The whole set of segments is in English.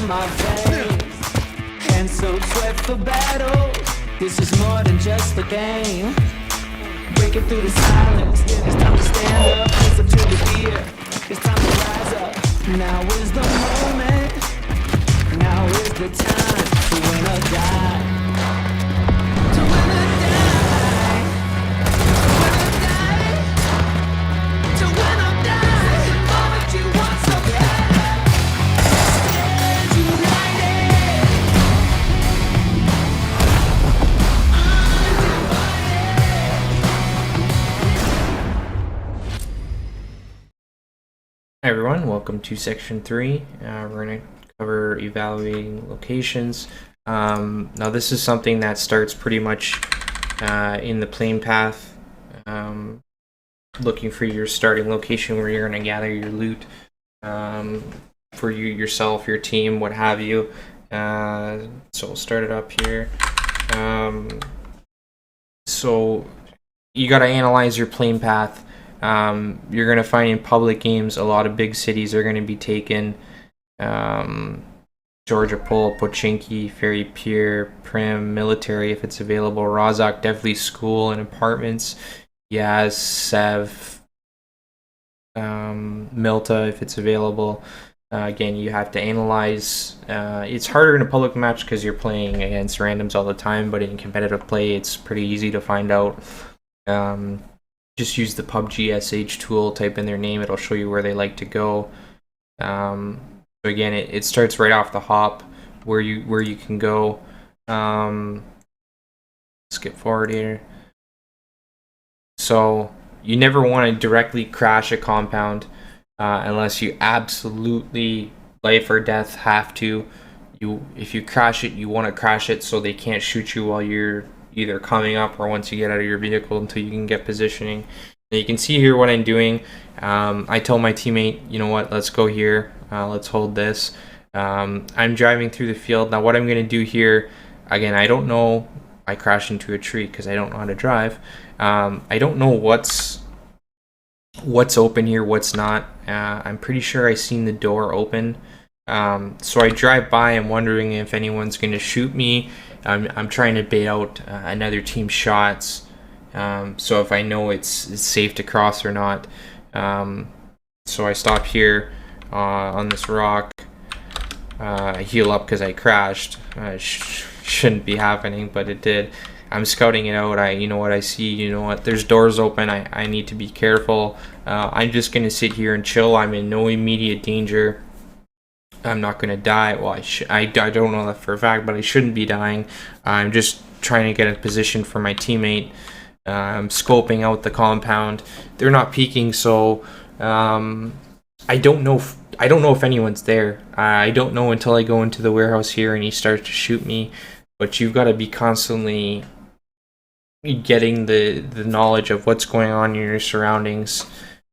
my face. And so sweat for battle. This is more than just a game. Breaking through the silence. It's time to stand up. Listen to the fear. It's time to rise up. Now is the moment. Now is the time to win or die. To win or die. To win or die. The moment you want so bad. Stand united. Hi everyone, welcome to section 3. We're going to cover evaluating locations. Now this is something that starts pretty much in the plane path, looking for your starting location where you're going to gather your loot for you, yourself, your team, what have you. So we'll start it up here. So you got to analyze your plane path. You're going to find in public games a lot of big cities are going to be taken. Georgia Pole, Pochinki, Ferry Pier, Prim, Military if it's available, Rozhok, definitely school and apartments, Yaz, Sev, Milta if it's available. Again, you have to analyze. It's harder in a public match because you're playing against randoms all the time, but in competitive play it's pretty easy to find out. Just use the PUBG SH tool, type in their name, it'll show you where they like to go. So again, it starts right off the hop where you can go. Skip forward here. So you never want to directly crash a compound unless you absolutely life or death have to. If you crash it, you want to crash it so they can't shoot you while you're either coming up or once you get out of your vehicle until you can get positioning. Now you can see here what I'm doing. I tell my teammate, you know what, let's go here, let's hold this. I'm driving through the field. Now what I'm going to do here, again, I don't know, I crashed into a tree because I don't know how to drive. I don't know what's open here, what's not. I'm pretty sure I seen the door open. So I drive by, I'm wondering if anyone's going to shoot me. I'm trying to bait out another team's shots, so if I know it's safe to cross or not. So I stop here on this rock, heal up because I crashed. Shouldn't be happening, but it did. I'm scouting it out. You know what I see, you know what, there's doors open. I need to be careful. I'm just going to sit here and chill. I'm in no immediate danger. I'm not going to die. Well, I don't know that for a fact, but I shouldn't be dying. I'm just trying to get a position for my teammate. I'm scoping out the compound. They're not peeking, so I don't know if anyone's there. I don't know until I go into the warehouse here and he starts to shoot me. But you've got to be constantly getting the knowledge of what's going on in your surroundings.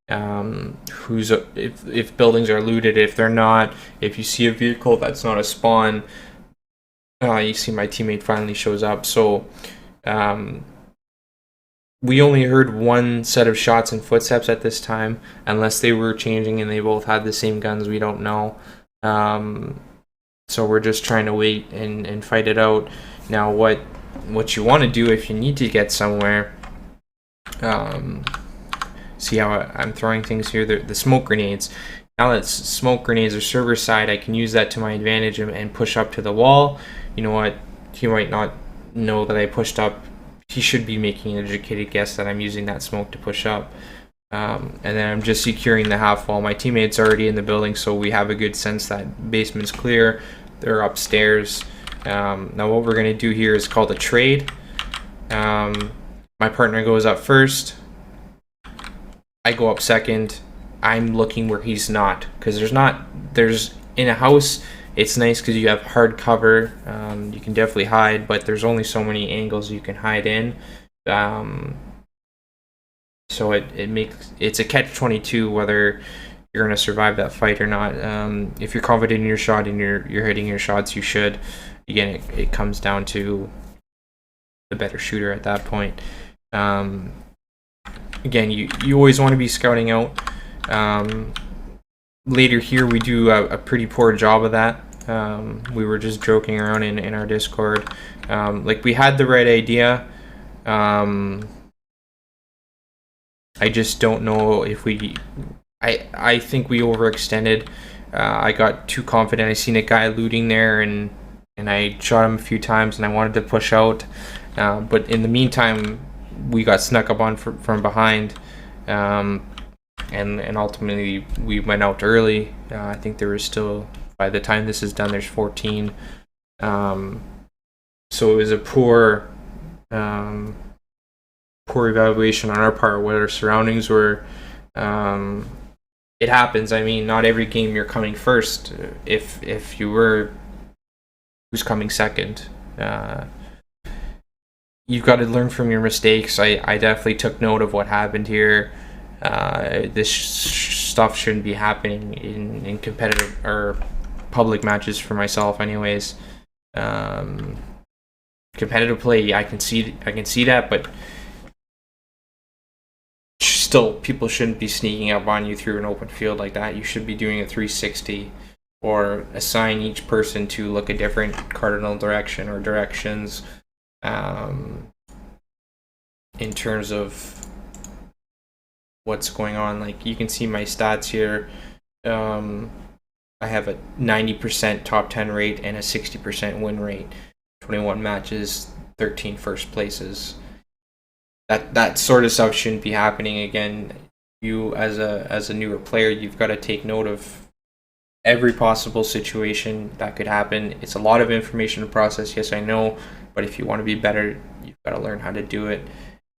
If buildings are looted, if they're not, if you see a vehicle that's not a spawn. You see my teammate finally shows up. So we only heard one set of shots and footsteps at this time, unless they were changing and they both had the same guns. We don't know. So we're just trying to wait and fight it out. Now what you want to do if you need to get somewhere, see how I'm throwing things here, the smoke grenades. Now that smoke grenades are server side, I can use that to my advantage and push up to the wall. You know what, he might not know that I pushed up. He should be making an educated guess that I'm using that smoke to push up. And then I'm just securing the half wall. My teammate's already in the building, so we have a good sense that basement's clear. They're upstairs. Now what we're going to do here is called a trade. My partner goes up first. I go up second. I'm looking where he's not, because there's in a house, it's nice because you have hard cover. You can definitely hide, but there's only so many angles you can hide in. So it's a catch-22 whether you're going to survive that fight or not. If you're confident in your shot and you're hitting your shots, you should. Again, it comes down to the better shooter at that point. Again, you always want to be scouting out. Later here we do a pretty poor job of that. We were just joking around in our Discord. Like, we had the right idea. I just don't know if I think we overextended. I got too confident. I seen a guy looting there, and I shot him a few times, and I wanted to push out. But in the meantime, we got snuck up on from behind, and ultimately we went out early. I think there was still, by the time this is done, there's 14. So it was a poor evaluation on our part what our surroundings were. It happens. I mean, not every game you're coming first. If you were, who's coming second? You've got to learn from your mistakes. I definitely took note of what happened here. This stuff shouldn't be happening in competitive or public matches for myself, anyways. Competitive play, I can see that, but still, people shouldn't be sneaking up on you through an open field like that. You should be doing a 360, or assign each person to look a different cardinal direction or directions. In terms of what's going on, like, you can see my stats here. I have a 90% top 10 rate and a 60% win rate. 21 matches, 13 first places. That sort of stuff shouldn't be happening again. You, as a newer player, you've got to take note of every possible situation that could happen. It's a lot of information to process, yes, I know, but if you want to be better, you've got to learn how to do it.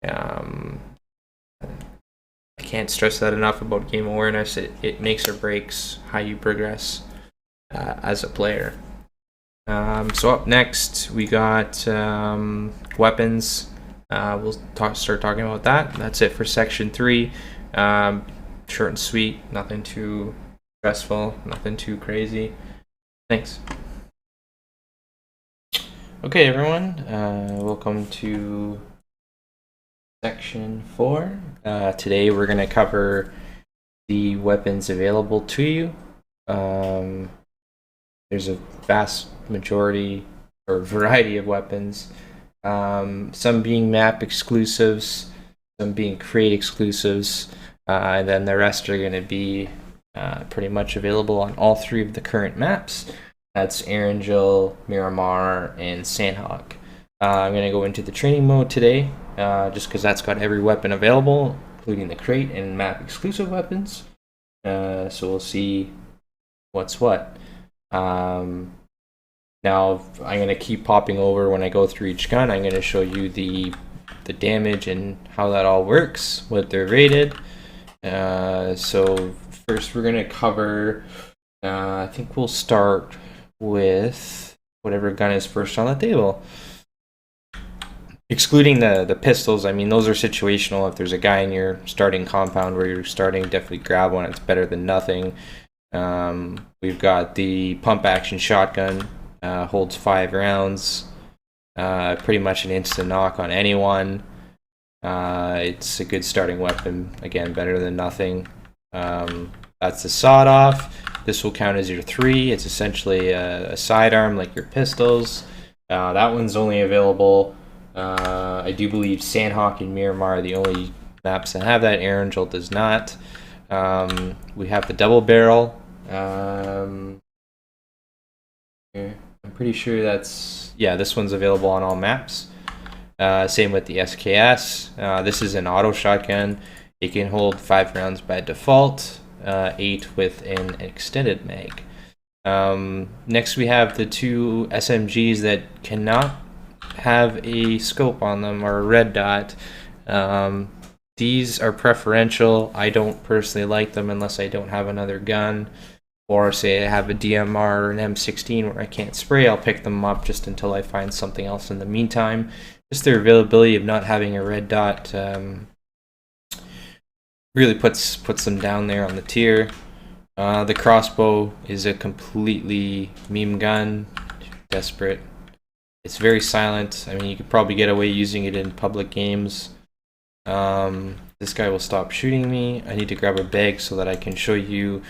I can't stress that enough about game awareness. It makes or breaks how you progress as a player. So up next, we got weapons. We'll start talking about that. That's it for section 3. Short and sweet, nothing too stressful, nothing too crazy. Thanks. Okay, everyone, welcome to section 4. Today we're going to cover the weapons available to you. There's a vast majority or variety of weapons. Some being map exclusives, some being crate exclusives, and then the rest are going to be pretty much available on all 3 of the current maps. That's Erangel, Miramar, and Sandhawk. I'm going to go into the training mode today, just because that's got every weapon available, including the crate and map exclusive weapons. So we'll see what's what. Now I'm going to keep popping over when I go through each gun. I'm going to show you the damage and how that all works, what they're rated. So first we're going to cover, I think we'll start with whatever gun is first on the table. Excluding the pistols, I mean, those are situational. If there's a guy in your starting compound where you're starting, definitely grab one. It's better than nothing. We've got the pump action shotgun. Holds 5 rounds, pretty much an instant knock on anyone. It's a good starting weapon, again, better than nothing. That's the sawed-off. This will count as your 3. It's essentially a sidearm like your pistols. That one's only available, I do believe Sandhawk and Miramar are the only maps that have that. Erangel does not. We have the double barrel. I'm pretty sure this one's available on all maps. Same with the SKS. This is an auto shotgun. It can hold 5 rounds by default, 8 with an extended mag. Next we have the 2 SMGs that cannot have a scope on them, or a red dot. These are preferential. I don't personally like them unless I don't have another gun. Or say I have a DMR or an M16 where I can't spray, I'll pick them up just until I find something else in the meantime. Just their availability of not having a red dot really puts them down there on the tier. The crossbow is a completely meme gun. Desperate. It's very silent. I mean, you could probably get away using it in public games. This guy will stop shooting me. I need to grab a bag so that I can show you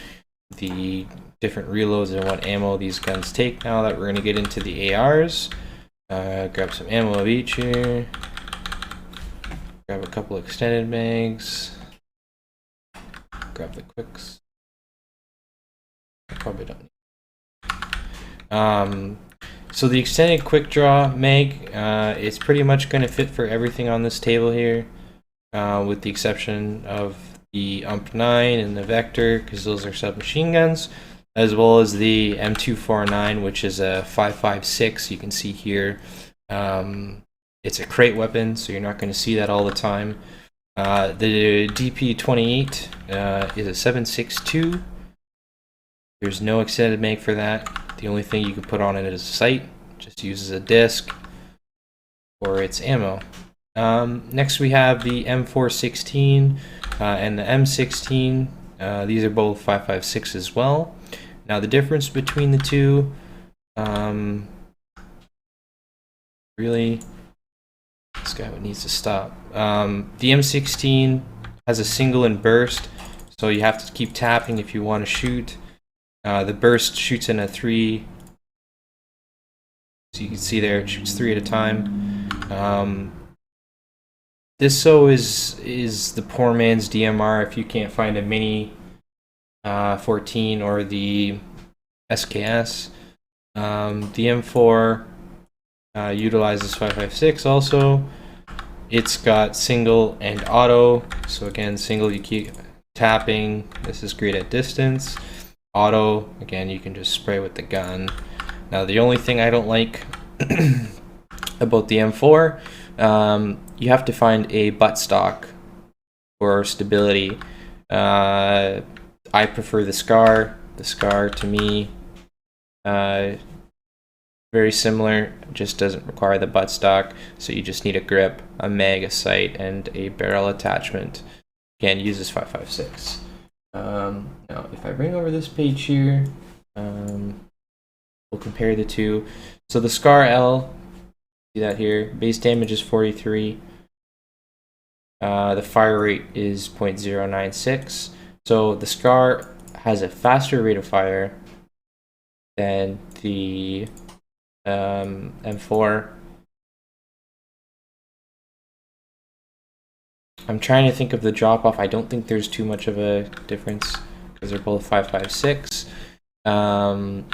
the different reloads and what ammo these guns take. Now that we're going to get into the ARs, grab some ammo of each here. Grab a couple extended mags. Grab the quicks. Probably don't need. So the extended quick draw mag, it's pretty much going to fit for everything on this table here, with the exception of the UMP9 and the Vector, because those are submachine guns, as well as the M249, which is a 5.56. You can see here, it's a crate weapon, so you're not going to see that all the time. The DP28 is a 7.62. There's no extended mag for that. The only thing you can put on it is a sight. Just uses a disc for its ammo. Next we have the M416 and the M16. These are both 5.56 as well. Now the difference between the two, really, this guy needs to stop. The M16 has a single and burst, so you have to keep tapping if you want to shoot. The burst shoots in a 3, so you can see there it shoots 3 at a time. This so is the poor man's DMR if you can't find a Mini 14 or the SKS. The M4 utilizes 5.56 also. It's got single and auto, so again single you keep tapping. This is great at distance. Auto, again, you can just spray with the gun. Now the only thing I don't like about the M4, you have to find a buttstock for stability. I prefer the Scar. The Scar to me, very similar, just doesn't require the buttstock, so you just need a grip, a mag, a sight, and a barrel attachment. Again, uses 5.56. Now, if I bring over this page here, we'll compare the two. So the Scar L, see that here, base damage is 43. The fire rate is 0.096. So the Scar has a faster rate of fire than the M4. I'm trying to think of the drop off. I don't think there's too much of a difference because they're both 5.56.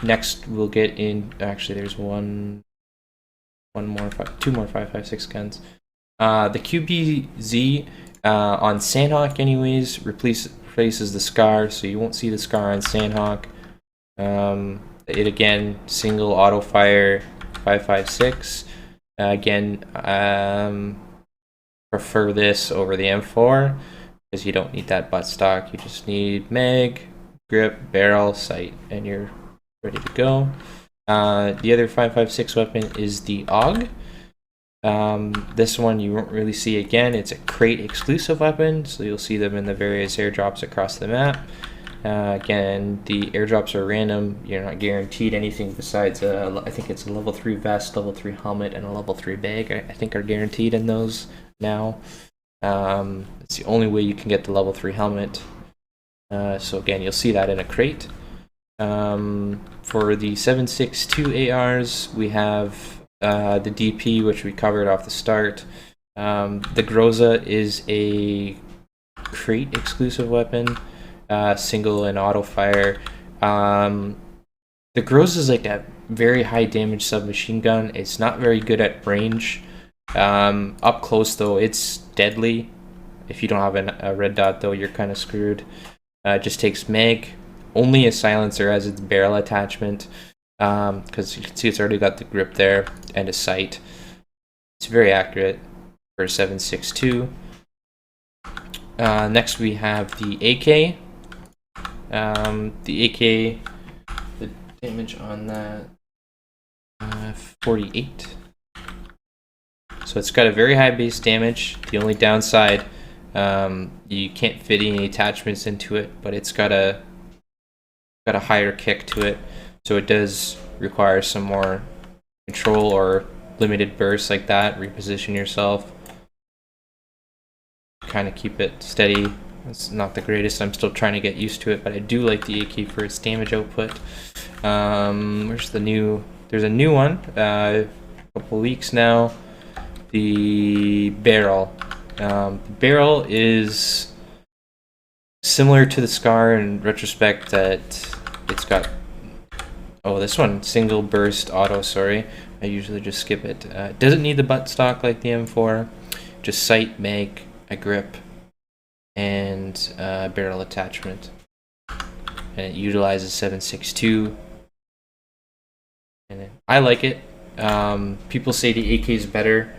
Next we'll get in. Actually, there's two more 5.56 guns. The QBZ on Sandhawk, anyways, replaces the Scar, so you won't see the Scar on Sandhawk. It again single auto fire 5.56. Again, prefer this over the M4 because you don't need that buttstock. You just need mag, grip, barrel, sight, and you're ready to go. The other 5.56 weapon is the AUG. This one you won't really see again. It's a crate exclusive weapon, so you'll see them in the various airdrops across the map. Again, the airdrops are random. You're not guaranteed anything besides I think it's a level 3 vest, level 3 helmet, and a level 3 bag. I think are guaranteed in those now. It's the only way you can get the level 3 helmet. So again, you'll see that in a crate. For the 7.62 ARs, we have the DP, which we covered off the start. The Groza is a crate exclusive weapon, single and auto fire. The Groza is like a very high damage submachine gun. It's not very good at range. Up close though, it's deadly. If you don't have a red dot though, you're kind of screwed. It just takes mag. Only a silencer has its barrel attachment, because you can see it's already got the grip there and a sight. It's very accurate for 7.62. Next we have the AK. The AK, the damage on that, 48. So it's got a very high base damage. The only downside, you can't fit any attachments into it, but it's got a higher kick to it, so it does require some more control or limited bursts like that. Reposition yourself, kind of keep it steady It's not the greatest. I'm still trying to get used to it, but I do like the AK for its damage output. Where's the new? There's a new one. A couple weeks now. The barrel. The barrel is similar to the Scar in retrospect that it's got. Oh, this one, single burst auto, sorry. I usually just skip it. It doesn't need the buttstock like the M4. Just sight, mag, a grip, and barrel attachment. And it utilizes 7.62. And I like it. People say the AK is better.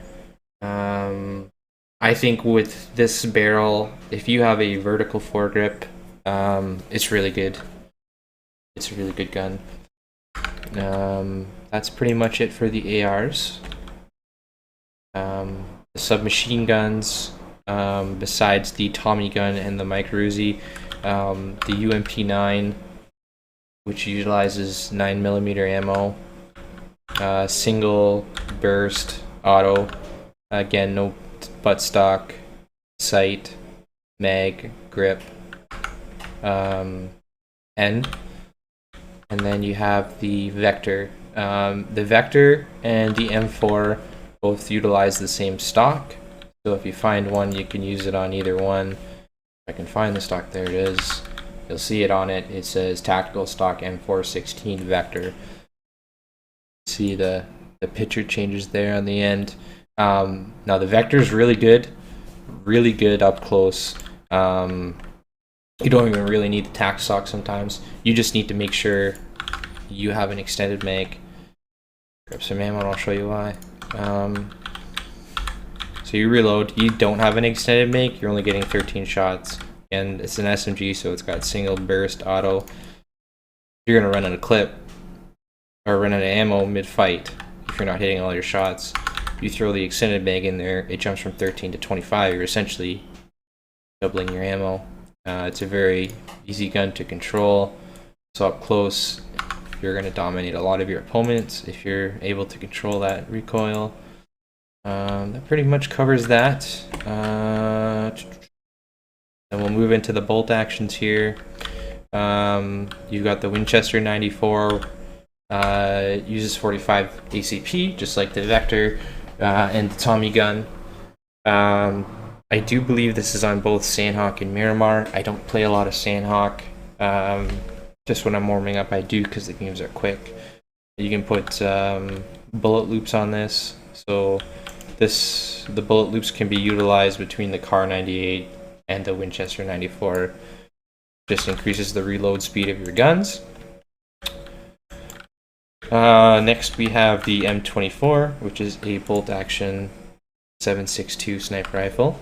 I think with this barrel, if you have a vertical foregrip, it's really good. It's a really good gun. That's pretty much it for the ARs. The submachine guns, besides the Tommy gun and the Micro Uzi, the UMP9, which utilizes 9mm ammo, single burst auto, again no buttstock, sight, mag, grip, and then you have the Vector. The Vector and the M4 both utilize the same stock, so if you find one, you can use it on either one. If I can find the stock, there it is. You'll see it on it. It says Tactical Stock M416 Vector. See the picture changes there on the end. Now the Vector is really good up close. You don't even really need the tac stock sometimes. You just need to make sure you have an extended mag. Grab some ammo and I'll show you why. So you reload, you don't have an extended mag, you're only getting 13 shots. And it's an SMG, so it's got single burst auto. You're gonna run out of clip or run out of ammo mid-fight if you're not hitting all your shots. You throw the extended mag in there, it jumps from 13 to 25. You're essentially doubling your ammo. It's a very easy gun to control. So up close, you're going to dominate a lot of your opponents if you're able to control that recoil. That pretty much covers that. Then we'll move into the bolt actions here. You've got the Winchester 94. Uses 45 ACP, just like the Vector and the Tommy gun. I do believe this is on both Sandhawk and Miramar. I don't play a lot of Sandhawk. Just when I'm warming up, I do because the games are quick. You can put bullet loops on this. So the bullet loops can be utilized between the Car 98 and the Winchester 94. Just increases the reload speed of your guns. Next we have the M24, which is a bolt action 7.62 sniper rifle.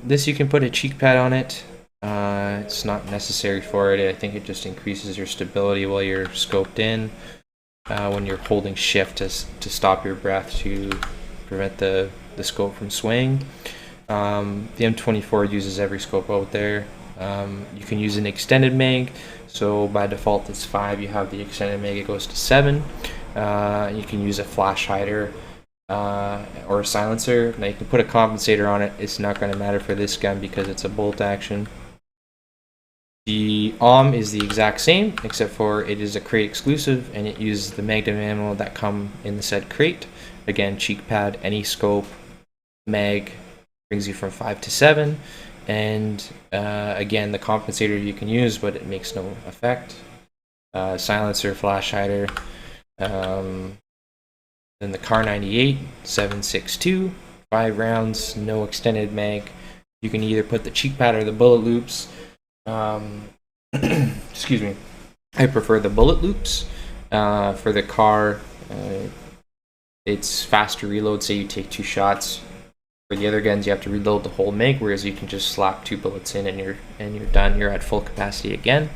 This you can put a cheek pad on it. It's not necessary for it. I think it just increases your stability while you're scoped in. When you're holding shift to stop your breath to prevent the scope from swaying. The M24 uses every scope out there. You can use an extended mag. So by default it's 5. You have the extended mag, it goes to 7. You can use a flash hider or a silencer. Now you can put a compensator on it. It's not going to matter for this gun because it's a bolt action. The AUM is the exact same, except for it is a crate exclusive and it uses the magnum ammo that come in the said crate. Again, cheek pad, any scope, mag brings you from 5 to 7. And again, the compensator you can use, but it makes no effect. Silencer, flash hider. Then the Car 98, 7.62, 5 rounds, no extended mag. You can either put the cheek pad or the bullet loops. Excuse me. I prefer the bullet loops. For the Car, it's faster reload. Say you take 2 shots. For the other guns, you have to reload the whole mag, whereas you can just slap 2 bullets in and you're done. You're at full capacity again.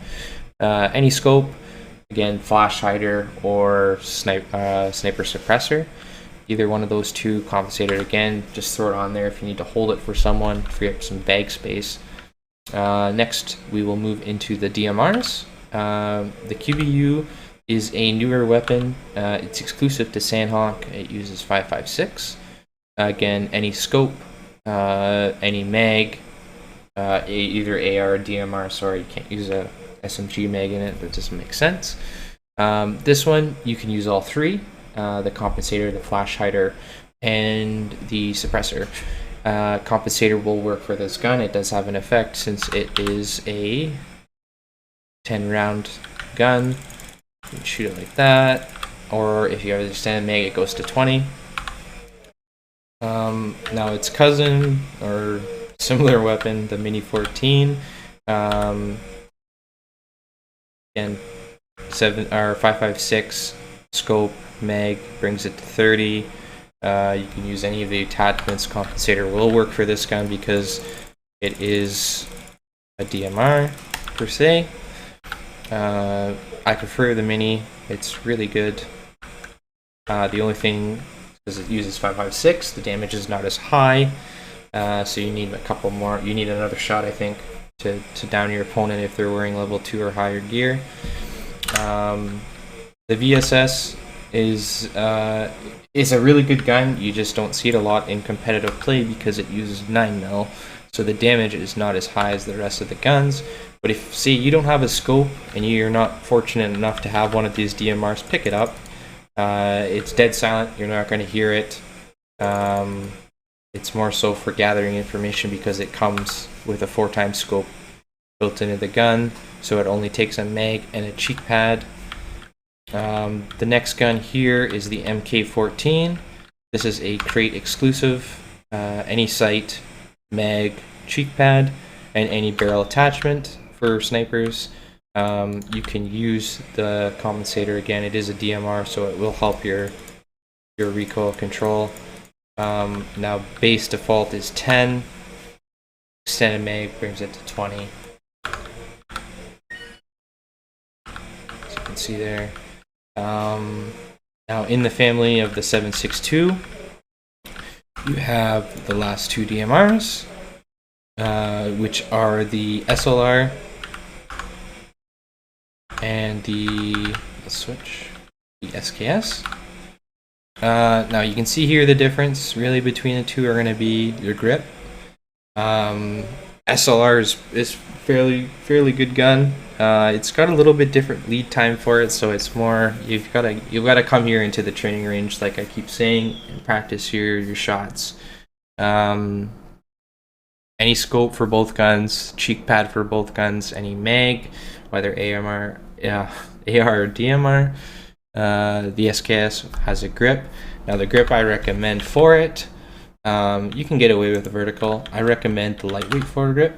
Any scope, again, flash hider or sniper suppressor. Either one of those two, compensated again. Just throw it on there if you need to hold it for someone, free up some bag space. Next, we will move into the DMRs. The QBU is a newer weapon. It's exclusive to Sandhawk. It uses 5.56. Again, any scope, any mag, either AR or DMR. Sorry, you can't use a SMG mag in it. That doesn't make sense. This one, you can use all three. The compensator, the flash hider, and the suppressor. Compensator will work for this gun. It does have an effect since it is a 10 round gun. You can shoot it like that, or if you have a standard mag, it goes to 20. Now its cousin or similar weapon, the Mini 14, and 5.56 scope mag brings it to 30. You can use any of the attachments. Compensator will work for this gun because it is a DMR per se. I prefer the Mini. It's really good. The only thing is it uses 5.56. The damage is not as high, so you need a couple more. You need another shot, I think, to down your opponent if they're wearing level 2 or higher gear. The VSS is a really good gun. You just don't see it a lot in competitive play because it uses 9mm, so the damage is not as high as the rest of the guns. But if, say, you don't have a scope and you're not fortunate enough to have one of these DMRs, pick it up. It's dead silent. You're not going to hear it. It's more so for gathering information because it comes with a 4x scope built into the gun, so it only takes a mag and a cheek pad. The next gun here is the MK14. This is a crate exclusive. Any sight, mag, cheek pad, and any barrel attachment for snipers. You can use the compensator. Again, it is a DMR, so it will help your recoil control. Now base default is 10. Extended mag brings it to 20. As you can see there. Now in the family of the 7.62, you have the last two DMRs, which are the SLR and the SKS. Now you can see here the difference really between the two are going to be your grip. SLR is fairly good gun. It's got a little bit different lead time for it, so it's more you've got to come here into the training range, like I keep saying, and practice your shots. Any scope for both guns, cheek pad for both guns, any mag, whether AR or DMR. The SKS has a grip. Now the grip I recommend for it, you can get away with the vertical. I recommend the lightweight foregrip.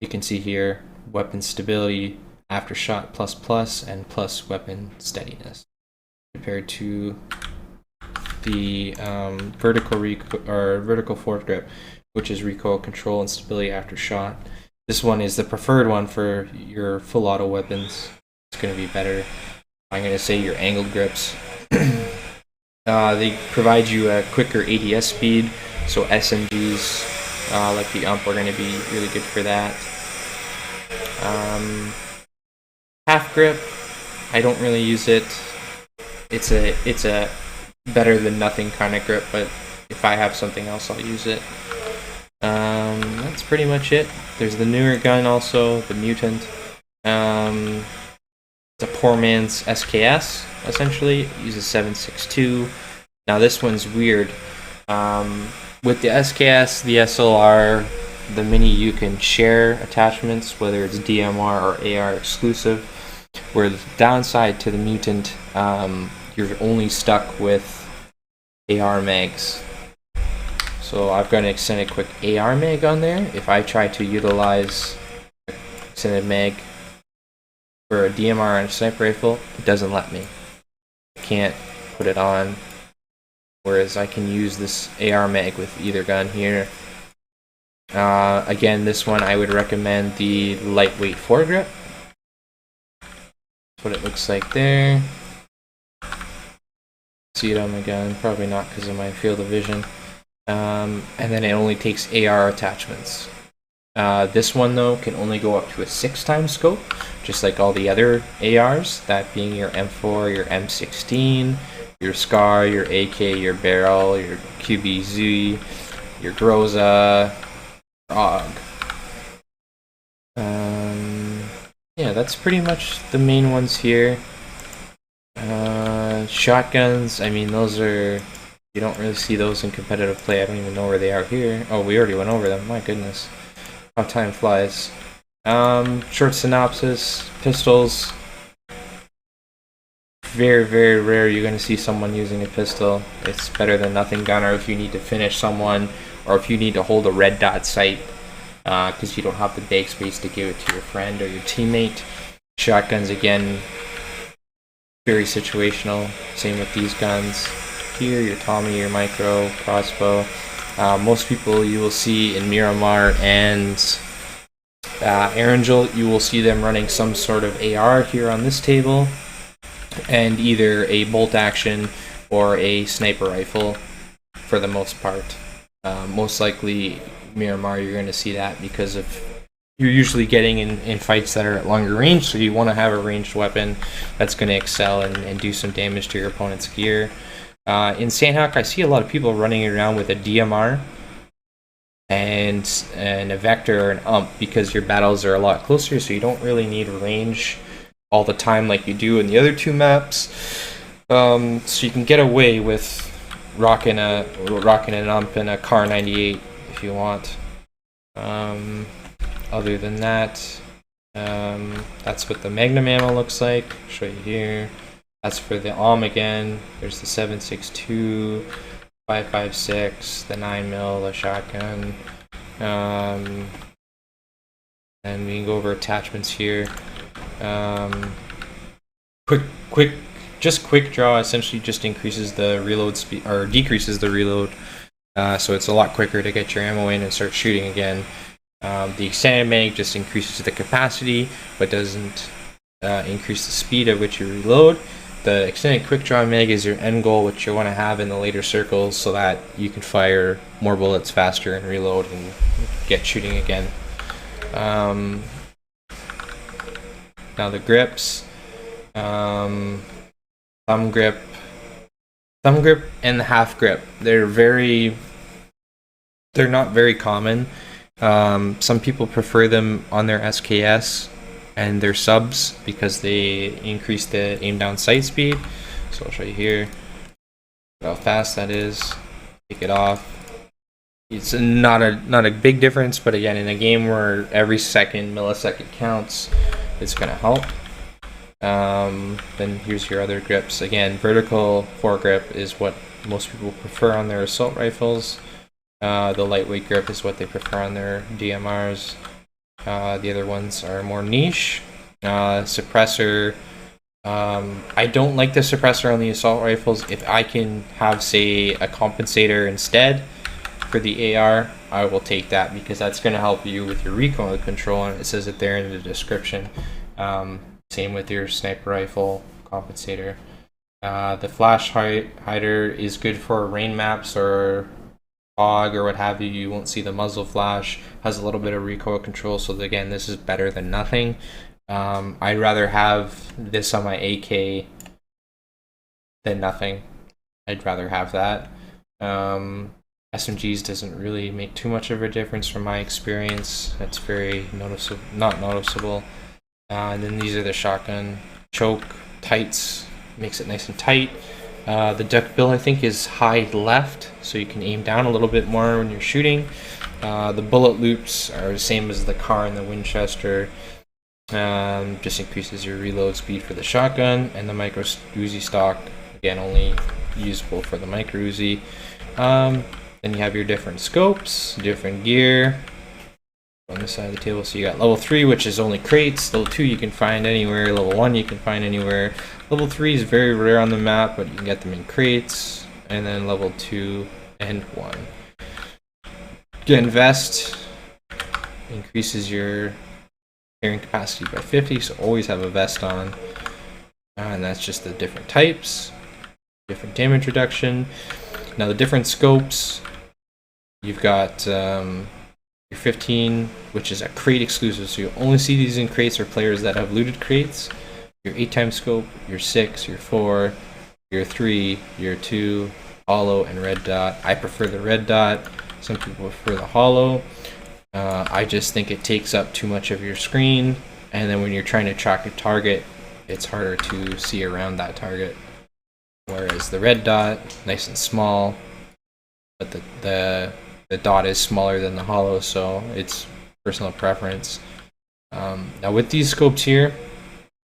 You can see here weapon stability after shot plus and plus weapon steadiness compared to the vertical foregrip, which is recoil control and stability after shot. This one is the preferred one for your full auto weapons. It's going to be better. I'm going to say your angled grips. They provide you a quicker ADS speed, so SMGs like the UMP are going to be really good for that. Half grip, I don't really use it. It's a better than nothing kind of grip, but if I have something else, I'll use it. That's pretty much it. There's the newer gun also, the Mutant. It's a poor man's SKS, essentially. It uses 7.62. Now this one's weird. With the SKS, the SLR, the Mini, you can share attachments, whether it's DMR or AR exclusive. Where the downside to the Mutant, you're only stuck with AR mags. So I've got an extended quick AR mag on there. If I try to utilize extended mag for a DMR and a sniper rifle, it doesn't let me. I can't put it on. Whereas I can use this AR mag with either gun here. Again, this one I would recommend the lightweight foregrip. That's what it looks like there. See it on my gun? Probably not because of my field of vision. And then it only takes AR attachments. This one though can only go up to a 6x scope, just like all the other ARs, that being your M4, your M16, your SCAR, your AK, your barrel, your QBZ, your Groza, AUG. yeah, that's pretty much the main ones here. Shotguns, I mean, those are, you don't really see those in competitive play. I don't even know where they are here. Oh, we already went over them. My goodness, how time flies. Short synopsis, pistols. Very, very rare you're going to see someone using a pistol. It's better than nothing gunner if you need to finish someone, or if you need to hold a red dot sight because you don't have the bag space to give it to your friend or your teammate. Shotguns, again, very situational. Same with these guns. Here, your Tommy, your micro, crossbow. Most people you will see in Miramar and Erangel, you will see them running some sort of AR here on this table, and either a bolt action or a sniper rifle for the most part. Most likely Miramar, you're going to see that because of you're usually getting in fights that are at longer range, so you want to have a ranged weapon that's going to excel and do some damage to your opponent's gear. In Sandhawk, I see a lot of people running around with a DMR and a Vector or an UMP because your battles are a lot closer, so you don't really need range all the time like you do in the other two maps. So you can get away with rocking an UMP and a Car 98 if you want. Other than that, that's what the Magnum ammo looks like. I'll show you here. That's for the again. There's the 7.62, 5.56, the 9mm, the shotgun. And we can go over attachments here. Quick draw essentially just increases the reload speed or decreases the reload, so it's a lot quicker to get your ammo in and start shooting again. The extended mag just increases the capacity but doesn't increase the speed at which you reload. The extended quick draw mag is your end goal, which you want to have in the later circles so that you can fire more bullets faster and reload and get shooting again. Now the grips, thumb grip and the half grip. They're not very common. Some people prefer them on their SKS and their subs because they increase the aim down sight speed. So I'll show you here how fast that is. Take it off. It's not a big difference, but again, in a game where every millisecond counts, it's gonna help. Then here's your other grips. Again, vertical foregrip is what most people prefer on their assault rifles. The lightweight grip is what they prefer on their DMRs. The other ones are more niche. Suppressor. I don't like the suppressor on the assault rifles. If I can have, say, a compensator instead for the AR, I will take that because that's going to help you with your recoil control, and it says it there in the description. Same with your sniper rifle compensator. The flash hider is good for rain maps or fog or what have you. You won't see the muzzle flash. Has a little bit of recoil control, so again, this is better than nothing. I'd rather have this on my AK than nothing. I'd rather have that. SMGs doesn't really make too much of a difference from my experience. It's very not noticeable. And then these are the shotgun choke tights. Makes it nice and tight. The duck bill I think is high left, so you can aim down a little bit more when you're shooting. The bullet loops are the same as the Car and the Winchester. Just increases your reload speed for the shotgun, and the micro Uzi stock again only usable for the micro Uzi. Then you have your different scopes, different gear on this side of the table. So you got level 3, which is only crates. Level 2 you can find anywhere. Level 1 you can find anywhere. Level 3 is very rare on the map, but you can get them in crates. And then level 2 and 1. Again, vest increases your carrying capacity by 50, so always have a vest on. And that's just the different types, different damage reduction. Now the different scopes, you've got your 15, which is a crate exclusive, so you only see these in crates for players that have looted crates. Your 8x scope, your 6, your 4, your 3, your 2, hollow, and red dot. I prefer the red dot. Some people prefer the hollow. I just think it takes up too much of your screen. and then when you're trying to track a target, it's harder to see around that target. Whereas the red dot, nice and small, but the dot is smaller than the hollow, so it's personal preference. Now with these scopes here,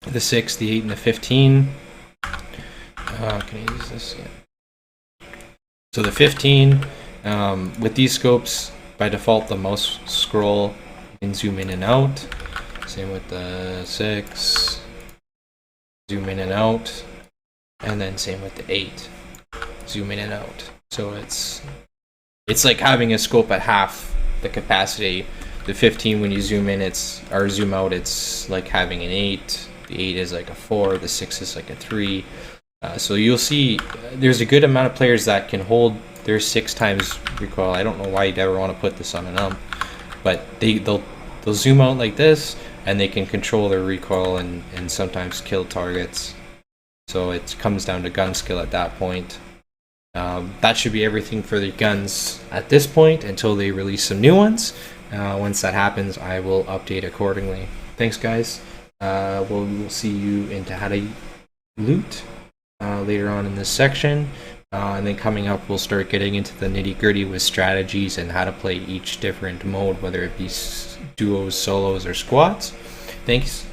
the 6, the 8, and the 15, can I use this? Yeah. So the 15, with these scopes, by default the mouse scroll, you can zoom in and out. Same with the 6, zoom in and out, and then same with the 8, zoom in and out. So it's like having a scope at half the capacity. The 15, when you zoom in, or zoom out, it's like having an 8. The 8 is like a 4. The 6 is like a 3. So you'll see there's a good amount of players that can hold their 6 times recoil. I don't know why you'd ever want to put this on an but they'll zoom out like this, and they can control their recoil and sometimes kill targets. So it comes down to gun skill at that point. That should be everything for the guns at this point until they release some new ones. Once that happens, I will update accordingly. Thanks, guys. We'll see you into how to loot later on in this section. And then coming up, we'll start getting into the nitty-gritty with strategies and how to play each different mode, whether it be duos, solos, or squads. Thanks.